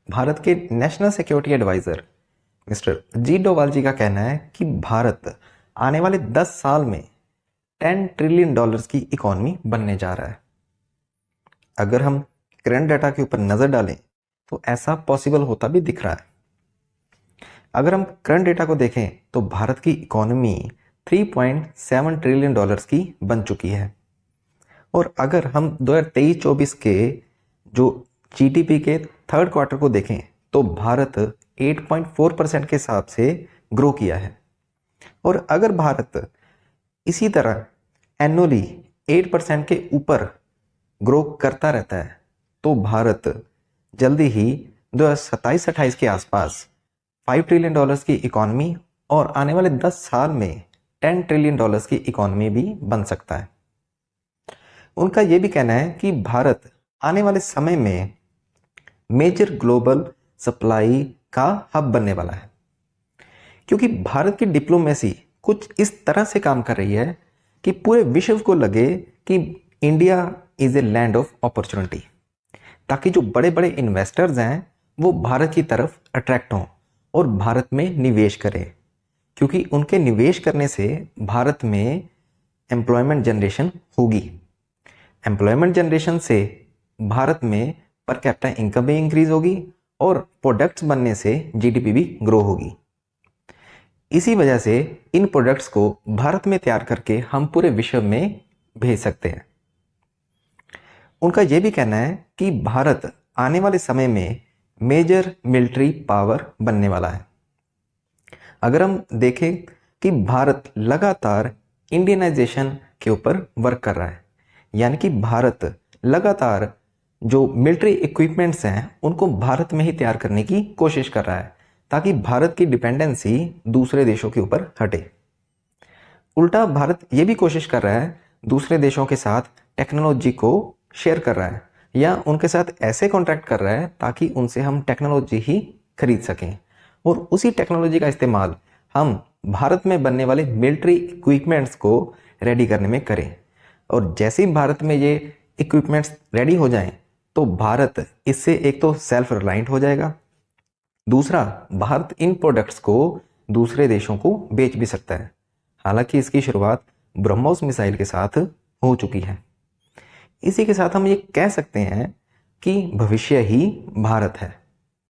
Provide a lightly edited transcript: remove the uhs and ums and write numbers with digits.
भारत के national security adviser mister Ajit Doval ji का कहना है कि भारत आने वाले 10 साल में $10 ट्रिलियन की इकॉनमी बनने जा रहा है। अगर हम करंट डाटा के ऊपर नज़र डालें तो ऐसा पॉसिबल होता भी दिख रहा है। अगर हम करंट डेटा को देखें तो भारत की इकॉनमी $3.7 ट्रिलियन की बन चुकी है। और अगर हम 2023-24 के जो जीडीपी के थर्ड क्वार्टर को देखें तो भारत 8.4% के हिसाब से ग्रो किया है। और अगर भारत इसी तरह एनुअली 8% के ऊपर ग्रो करता रहता है तो भारत जल्दी ही 2027-28 के आसपास $5 ट्रिलियन की इकॉनमी और आने वाले 10 साल में $10 ट्रिलियन की इकॉनमी भी बन सकता है। उनका यह भी कहना है कि भारत आने वाले समय में मेजर ग्लोबल सप्लाई का हब बनने वाला है, क्योंकि भारत की डिप्लोमेसी कुछ इस तरह से काम कर रही है कि पूरे विश्व को लगे कि India is a land of opportunity, ताकि जो बड़े बड़े इन्वेस्टर्स हैं वो भारत की तरफ अट्रैक्ट हों और भारत में निवेश करें, क्योंकि उनके निवेश करने से भारत में एम्प्लॉयमेंट जनरेशन होगी। एम्प्लॉयमेंट जनरेशन से भारत में पर कैपिटा इनकम भी इंक्रीज होगी और प्रोडक्ट्स बनने से जीडीपी भी ग्रो होगी। इसी वजह से इन प्रोडक्ट्स को भारत में तैयार करके हम पूरे विश्व में भेज सकते हैं। उनका यह भी कहना है कि भारत आने वाले समय में मेजर मिलिट्री पावर बनने वाला है। अगर हम देखें कि भारत लगातार इंडियनाइजेशन के ऊपर वर्क कर रहा है, यानी कि भारत लगातार जो मिलिट्री इक्विपमेंट्स हैं उनको भारत में ही तैयार करने की कोशिश कर रहा है, ताकि भारत की डिपेंडेंसी दूसरे देशों के ऊपर हटे। उल्टा भारत ये भी कोशिश कर रहा है दूसरे देशों के साथ टेक्नोलॉजी को शेयर कर रहा है या उनके साथ ऐसे कॉन्ट्रैक्ट कर रहा है ताकि उनसे हम टेक्नोलॉजी ही खरीद सकें और उसी टेक्नोलॉजी का इस्तेमाल हम भारत में बनने वाले मिलिट्री इक्विपमेंट्स को रेडी करने में करें। और जैसे ही भारत में ये इक्विपमेंट्स रेडी हो जाएं तो भारत इससे एक तो सेल्फ रिलायंट हो जाएगा, दूसरा भारत इन प्रोडक्ट्स को दूसरे देशों को बेच भी सकता है। हालांकि इसकी शुरुआत ब्रह्मोस मिसाइल के साथ हो चुकी है। इसी के साथ हम ये कह सकते हैं कि भविष्य ही भारत है।